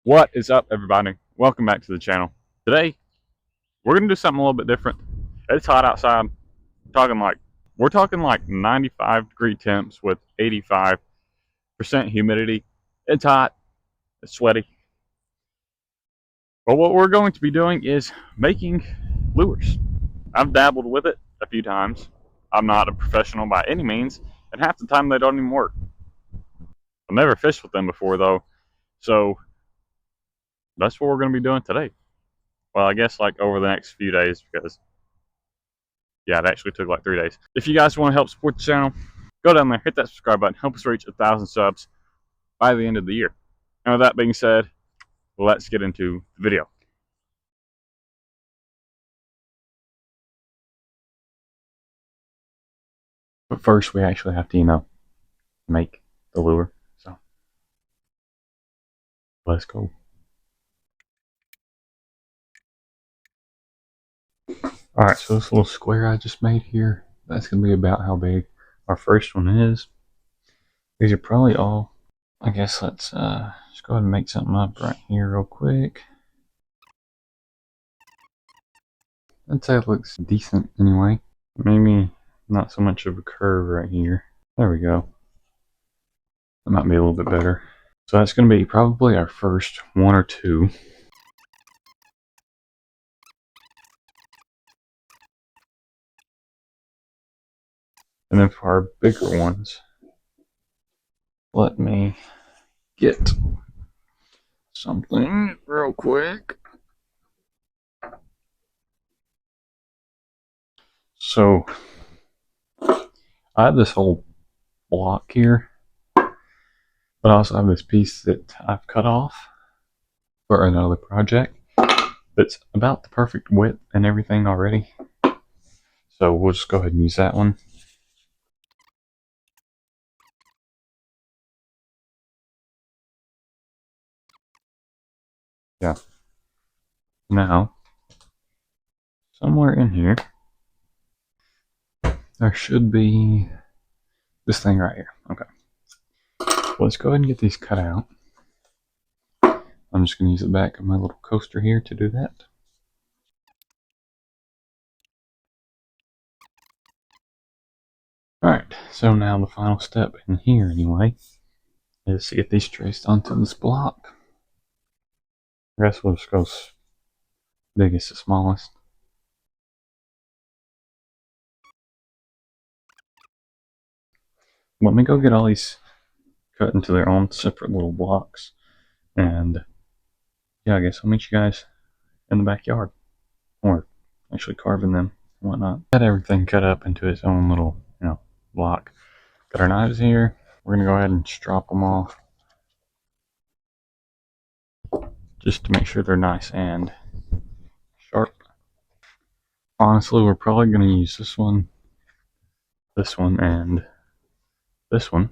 What is up, everybody? Welcome back to the channel. Today, we're gonna do something a little bit different. It's hot outside. Talking like we're talking like 95-degree temps with 85% humidity. It's hot. It's sweaty. But what we're going to be doing is making lures. I've dabbled with it a few times. I'm not a professional by any means, and half the time they don't even work. I've never fished with them before though, so that's what we're gonna be doing today. Well, I guess like over the next few days because yeah, it actually took like 3 days. If you guys want to help support the channel, go down there, hit that subscribe button, help us reach 1,000 subs by the end of the year. And with that being said, let's get into the video. But first, we actually have to, make the lure. So let's go. All right, so this little square I just made here, that's gonna be about how big our first one is. These are probably all. I guess let's just go ahead and make something up right here real quick. I'd say it looks decent anyway. Maybe not so much of a curve right here. There we go. That might be a little bit better. So that's going to be probably our first one or two. And then for our bigger ones, let me get something real quick. So I have this whole block here, but I also have this piece that I've cut off for another project that's about the perfect width and everything already. So we'll just go ahead and use that one. Yeah. Now, somewhere in here, there should be this thing right here. Okay. Let's go ahead and get these cut out. I'm just going to use the back of my little coaster here to do that. Alright, so now the final step in here anyway is to get these traced onto this block. I guess we'll just go biggest to smallest. Let me go get all these cut into their own separate little blocks. And yeah, I guess I'll meet you guys in the backyard. Or actually carving them and whatnot. Got everything cut up into its own little, block. Got our knives here. We're going to go ahead and strop them off. Just to make sure they're nice and sharp. Honestly, we're probably going to use this one, and this one.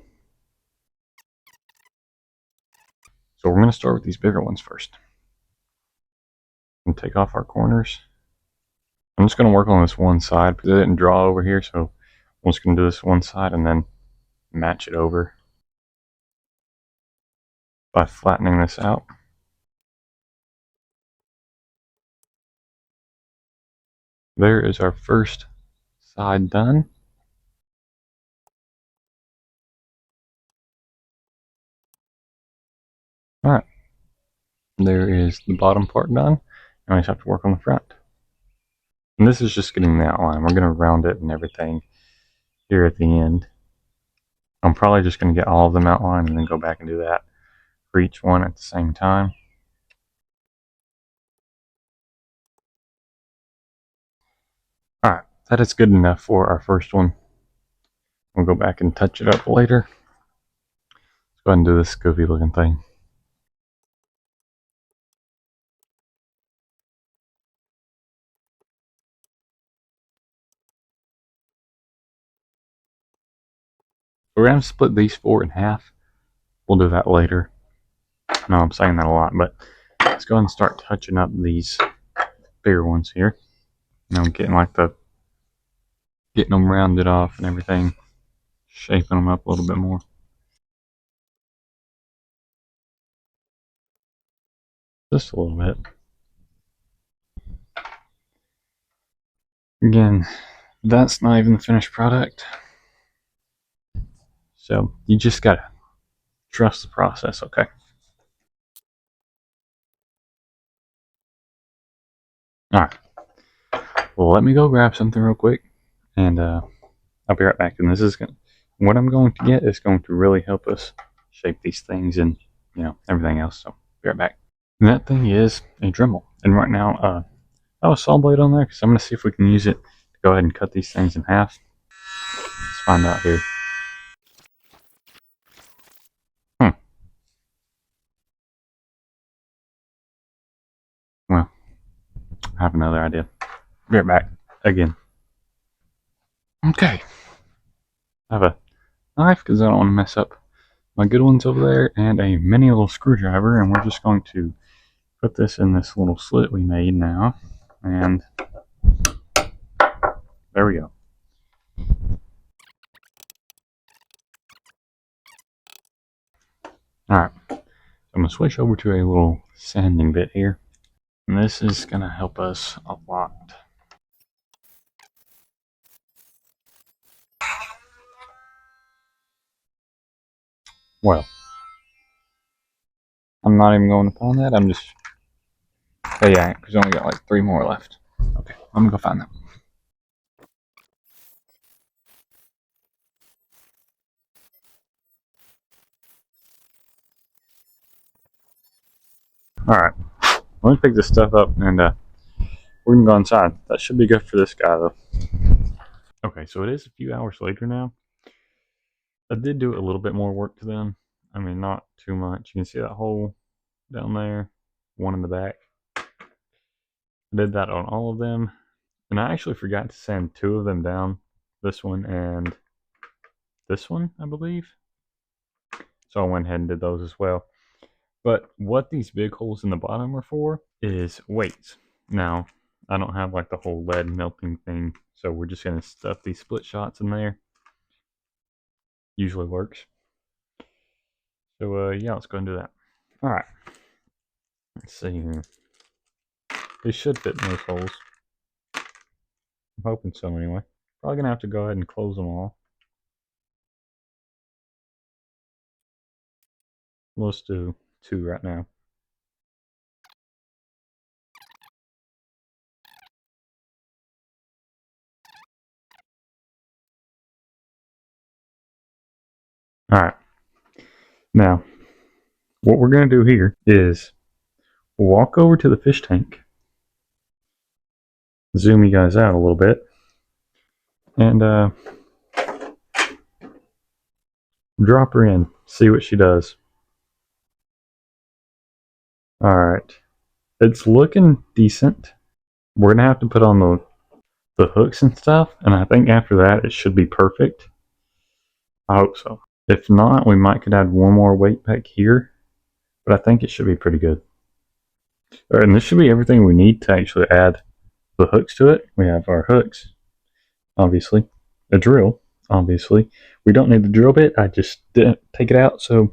So we're going to start with these bigger ones first. And take off our corners. I'm just going to work on this one side because it didn't draw over here, so I'm just going to do this one side and then match it over by flattening this out. There is our first side done. Alright, there is the bottom part done. Now I just have to work on the front. And this is just getting the outline. We're going to round it and everything here at the end. I'm probably just going to get all of them outlined and then go back and do that for each one at the same time. Alright, that is good enough for our first one. We'll go back and touch it up later. Let's go ahead and do this goofy looking thing. We're going to split these four in half. We'll do that later. I know I'm saying that a lot, but let's go ahead and start touching up these bigger ones here. Getting them rounded off and everything, shaping them up a little bit more. Just a little bit. Again, that's not even the finished product. So you just gotta trust the process, okay? Alright. Well, let me go grab something real quick, and I'll be right back. And what I'm going to get is going to really help us shape these things and, everything else. So, be right back. And that thing is a Dremel. And right now, I have a saw blade on there because I'm going to see if we can use it to go ahead and cut these things in half. Let's find out here. Well, I have another idea. Be right back again. Okay. I have a knife because I don't want to mess up my good ones over there, and a mini little screwdriver, and we're just going to put this in this little slit we made now, and there we go. Alright, so I'm going to switch over to a little sanding bit here, and this is going to help us a lot. Well, I'm not even going to find that, I'm just... Oh yeah, because I only got like 3 more left. Okay, I'm going to go find them. Alright, let me pick this stuff up, and we're going to go inside. That should be good for this guy, though. Okay, so it is a few hours later now. I did do a little bit more work to them. I mean, not too much. You can see that hole down there, one in the back. I did that on all of them, and I actually forgot to sand 2 of them down. This one and this one, I believe. So I went ahead and did those as well. But what these big holes in the bottom are for is weights. Now, I don't have like the whole lead melting thing, so we're just going to stuff these split shots in there. Usually works. So yeah, let's go and do that. Alright. Let's see here. They should fit in those holes. I'm hoping so anyway. Probably going to have to go ahead and close them all. Let's do 2 right now. Alright. Now, what we're going to do here is walk over to the fish tank, zoom you guys out a little bit, and drop her in, see what she does. Alright. It's looking decent. We're going to have to put on the hooks and stuff, and I think after that it should be perfect. I hope so. If not, we might could add one more weight back here, but I think it should be pretty good. Alright, and this should be everything we need to actually add the hooks to it. We have our hooks, obviously, a drill, obviously. We don't need the drill bit, I just didn't take it out, so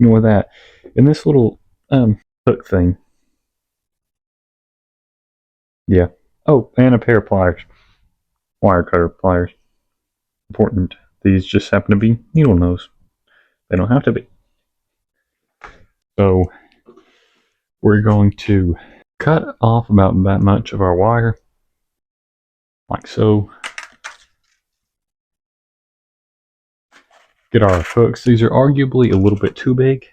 ignore that. And this little hook thing. Yeah. Oh, and a pair of pliers. Wire cutter pliers. Important. These just happen to be needle nose. They don't have to be. So we're going to cut off about that much of our wire, like so. Get our hooks. These are arguably a little bit too big,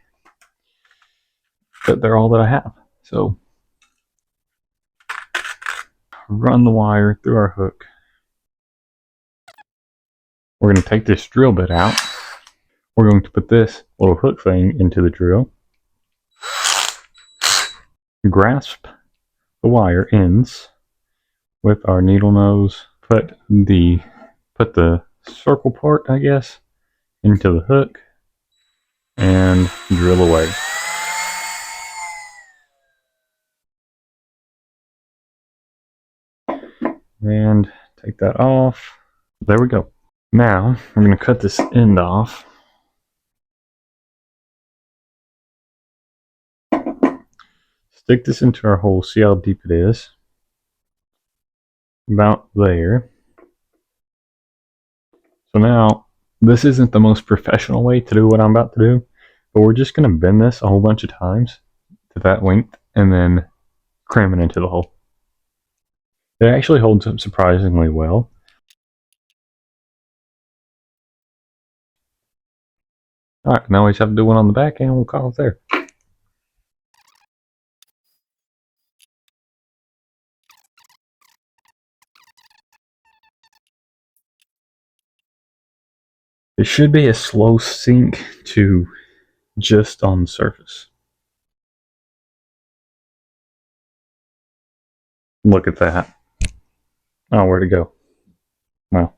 but they're all that I have. So run the wire through our hook. We're going to take this drill bit out. We're going to put this little hook thing into the drill. Grasp the wire ends with our needle nose. Put the circle part, I guess, into the hook and drill away. And take that off. There we go. Now we're going to cut this end off. Stick this into our hole, see how deep it is. About there. So now, this isn't the most professional way to do what I'm about to do, but we're just going to bend this a whole bunch of times to that length and then cram it into the hole. It actually holds up surprisingly well. Alright, now we just have to do one on the back and we'll call it there. It should be a slow sink to just on the surface. Look at that. Oh, where'd it go? Well,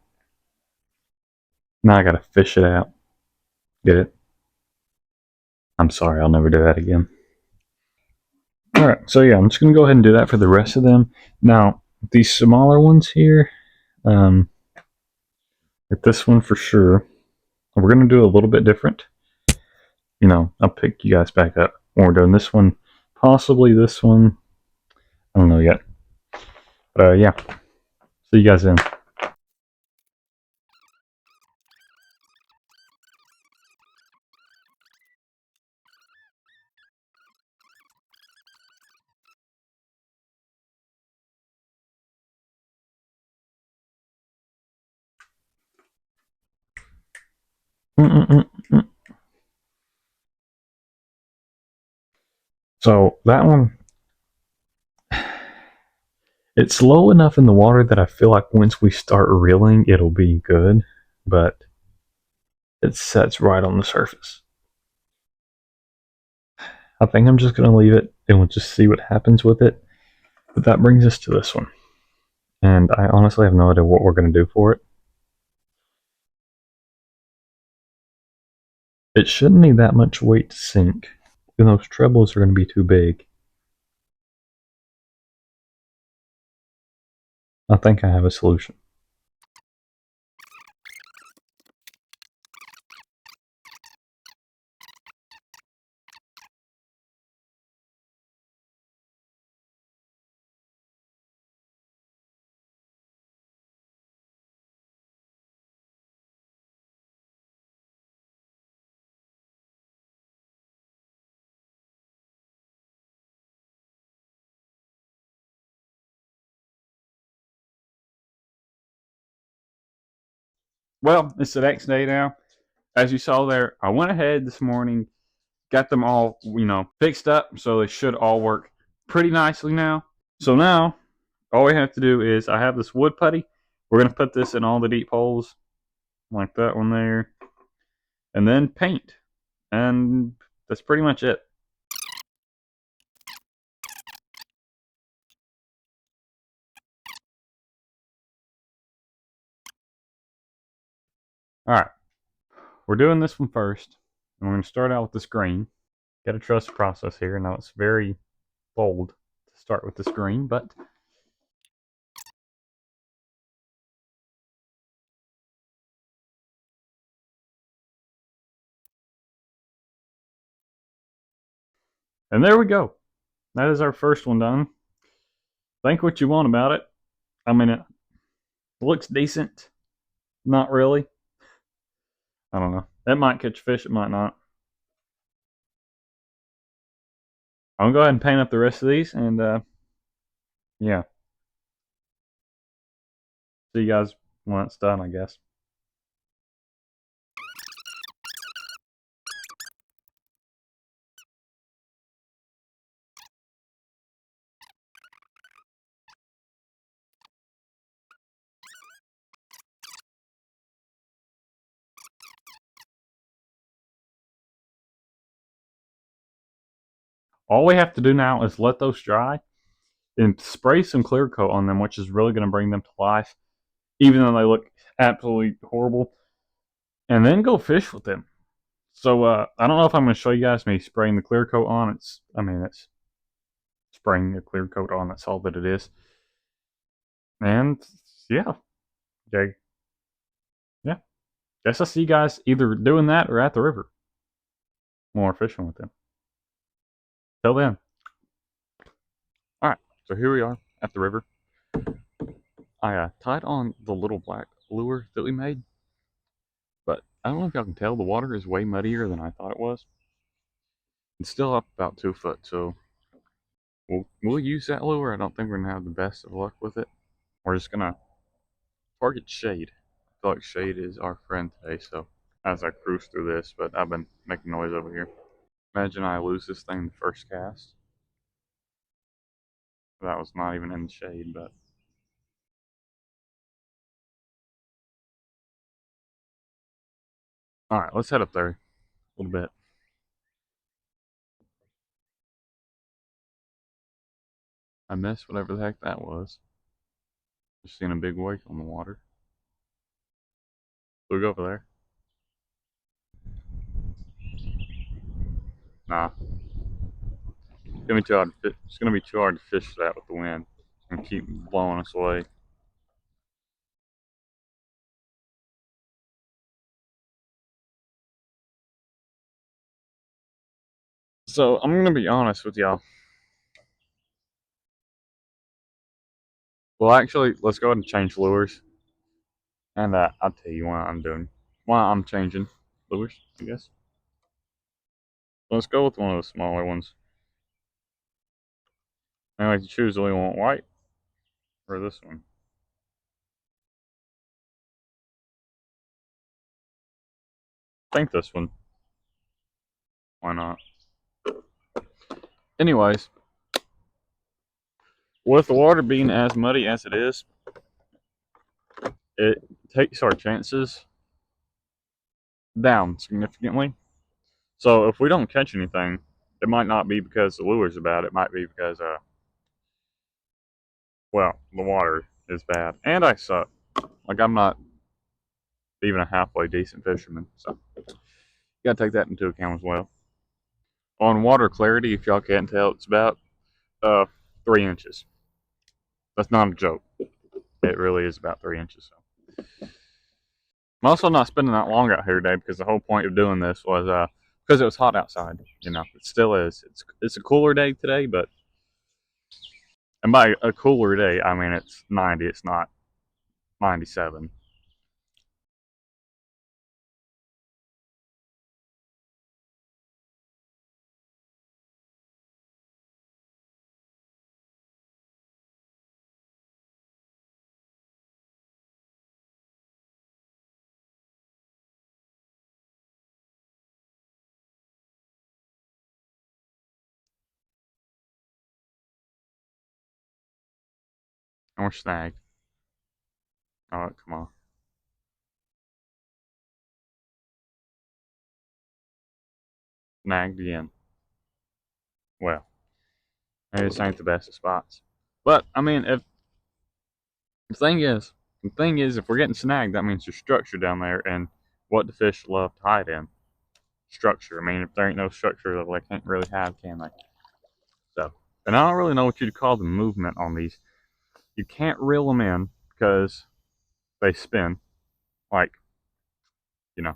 now I gotta fish it out. Get it? I'm sorry, I'll never do that again. Alright, so yeah, I'm just gonna go ahead and do that for the rest of them. Now, these smaller ones here, like this one for sure, we're gonna do a little bit different. You know, I'll pick you guys back up when we're doing this one. Possibly this one. I don't know yet. But yeah. See you guys then. So that one, it's low enough in the water that I feel like once we start reeling, it'll be good, but it sets right on the surface. I think I'm just going to leave it and we'll just see what happens with it. But that brings us to this one. And I honestly have no idea what we're going to do for it. It shouldn't need that much weight to sink. And those trebles are going to be too big. I think I have a solution. Well, it's the next day now. As you saw there, I went ahead this morning, got them all, fixed up, so they should all work pretty nicely now. So now, all we have to do is, I have this wood putty. We're going to put this in all the deep holes, like that one there, and then paint. And that's pretty much it. Alright, we're doing this one first. And we're going to start out with this green. Got to trust the process here. Now it's very bold to start with this green, but and there we go. That is our first one done. Think what you want about it. I mean, it looks decent. Not really. I don't know. It might catch fish, it might not. I'm gonna go ahead and paint up the rest of these, and yeah. See you guys when it's done, I guess. All we have to do now is let those dry and spray some clear coat on them, which is really going to bring them to life, even though they look absolutely horrible. And then go fish with them. So I don't know if I'm going to show you guys me spraying the clear coat on. It's spraying the clear coat on. That's all that it is. And yeah, okay, yeah. Guess I'll see you guys either doing that or at the river. More fishing with them. Till then. So here we are at the river. I tied on the little black lure that we made, but I don't know if y'all can tell, the water is way muddier than I thought it was. It's still up about 2 foot, so we'll use that lure. I don't think we're gonna have the best of luck with it. We're just gonna target shade. I feel like shade is our friend today, so as I cruise through this, but I've been making noise over here. Imagine I lose this thing the first cast. That was not even in the shade, but alright, let's head up there a little bit. I missed whatever the heck that was. Just seen a big wake on the water. So we go over there. Nah. It's gonna be too hard to it's gonna be too hard to fish that with the wind. It's gonna keep blowing us away. So I'm gonna be honest with y'all. Well, actually, let's go ahead and change lures, and I'll tell you why I'm changing lures, I guess. Let's go with one of the smaller ones. I like to choose, do we want white or this one? I think this one. Why not? Anyways, with the water being as muddy as it is, it takes our chances down significantly. So if we don't catch anything, it might not be because the lure's bad. It might be because, well, the water is bad. And I suck. Like, I'm not even a halfway decent fisherman. So you gotta take that into account as well. On water clarity, if y'all can't tell, it's about 3 inches. That's not a joke. It really is about 3 inches. So I'm also not spending that long out here today because the whole point of doing this was because it was hot outside. You know, it still is. It's a cooler day today, but and by a cooler day, I mean it's 90. It's not 97. And we're snagged. Oh, come on. Snagged again. Well, maybe this ain't the best of spots. But, I mean, if the thing is, if we're getting snagged, that means there's structure down there, and what do fish love to hide in? Structure. I mean, if there ain't no structure, they can't really have, can they? So, and I don't really know what you'd call the movement on these. You can't reel them in because they spin, like, you know.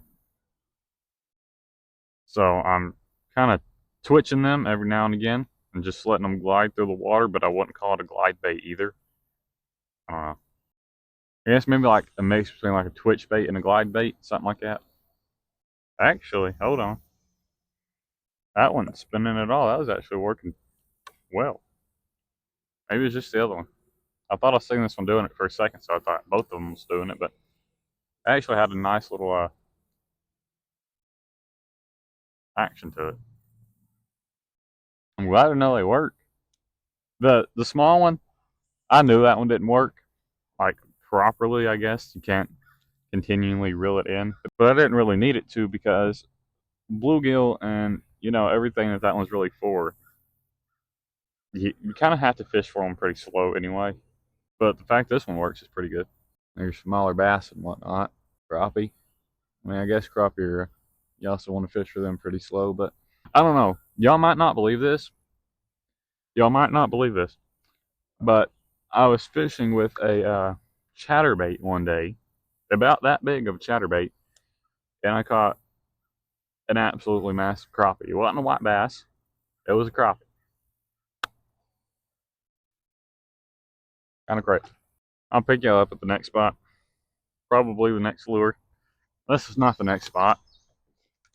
So I'm kind of twitching them every now and again and just letting them glide through the water, but I wouldn't call it a glide bait either. I don't know. I guess maybe like a mix between like a twitch bait and a glide bait, something like that. Actually, hold on. That wasn't spinning at all. That was actually working well. Maybe it's just the other one. I thought I seen this one doing it for a second, so I thought both of them was doing it, but I actually had a nice little action to it. I'm glad to know they work. The small one, I knew that one didn't work like properly. I guess you can't continually reel it in, but I didn't really need it to because bluegill and everything that one's really for, you kind of have to fish for them pretty slow anyway. But the fact this one works is pretty good. There's smaller bass and whatnot, crappie. I mean, I guess crappie are, you also want to fish for them pretty slow, but I don't know. Y'all might not believe this. Y'all might not believe this, but I was fishing with a chatterbait one day, about that big of a chatterbait, and I caught an absolutely massive crappie. It wasn't a white bass. It was a crappie. Kind of great. I'll pick you up at the next spot. Probably the next lure. This is not the next spot.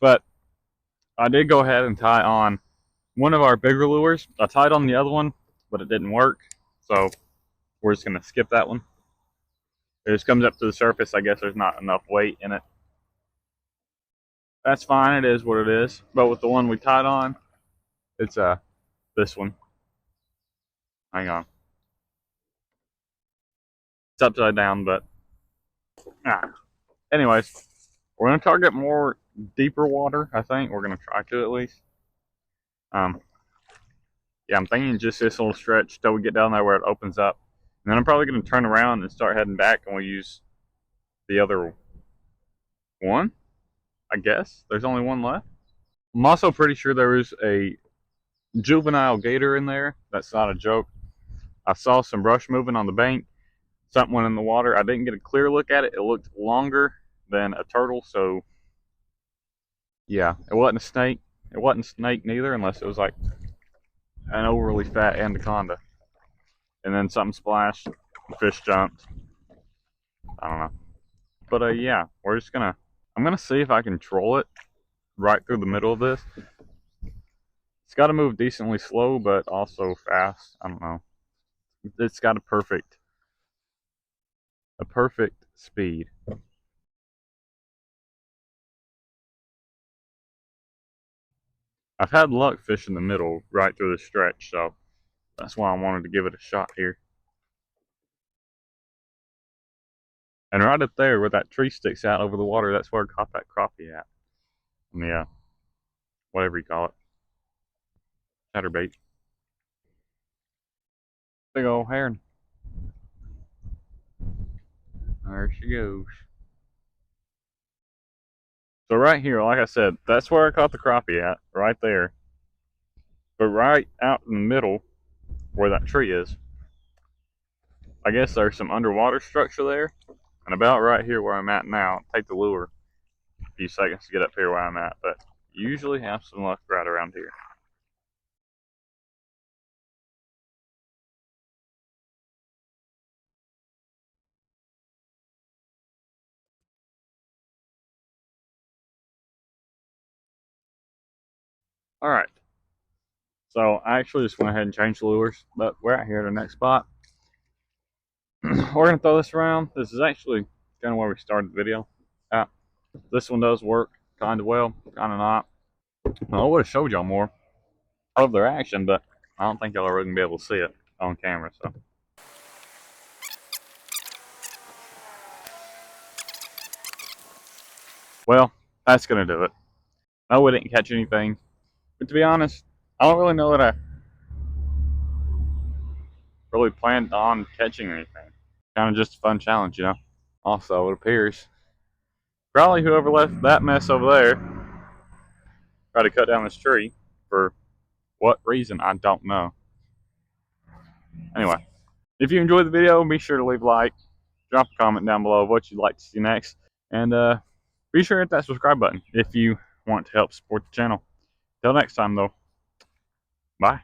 But I did go ahead and tie on one of our bigger lures. I tied on the other one, but it didn't work. So we're just going to skip that one. It just comes up to the surface. I guess there's not enough weight in it. That's fine. It is what it is. But with the one we tied on, it's this one. Hang on. It's upside down, but anyways, we're gonna target more deeper water. I think we're gonna try to at least. Yeah, I'm thinking just this little stretch till we get down there where it opens up, and then I'm probably gonna turn around and start heading back, and we'll use the other one. I guess there's only one left. I'm also pretty sure there is a juvenile gator in there. That's not a joke. I saw some brush moving on the bank. Something went in the water. I didn't get a clear look at it. It looked longer than a turtle, so yeah, it wasn't a snake. It wasn't a snake neither, unless it was like an overly fat anaconda. And then something splashed, the fish jumped. I don't know. But yeah, I'm gonna see if I can troll it right through the middle of this. It's got to move decently slow, but also fast. I don't know. It's got a perfect speed. I've had luck fishing the middle right through the stretch, so that's why I wanted to give it a shot here. And right up there where that tree sticks out over the water, that's where I caught that crappie at. Yeah, whatever you call it. Chatterbait. Big old heron. There she goes. So right here, like I said, that's where I caught the crappie at, right there. But right out in the middle, where that tree is, I guess there's some underwater structure there. And about right here where I'm at now, take the lure a few seconds to get up here where I'm at, but usually have some luck right around here. All right. So I actually just went ahead and changed the lures, but we're out here at the next spot. We're gonna throw this around. This is actually kind of where we started the video. This one does work kind of well, kind of not. I would have showed y'all more of their action, but I don't think y'all are really gonna be able to see it on camera. So, well, that's gonna do it. No, we didn't catch anything, but to be honest, I don't really know that I really planned on catching anything. Kind of just a fun challenge, you know. Also, it appears probably whoever left that mess over there tried to cut down this tree for what reason, I don't know. Anyway, if you enjoyed the video, be sure to leave a like, drop a comment down below of what you'd like to see next, and be sure to hit that subscribe button if you want to help support the channel. Till next time, though, bye.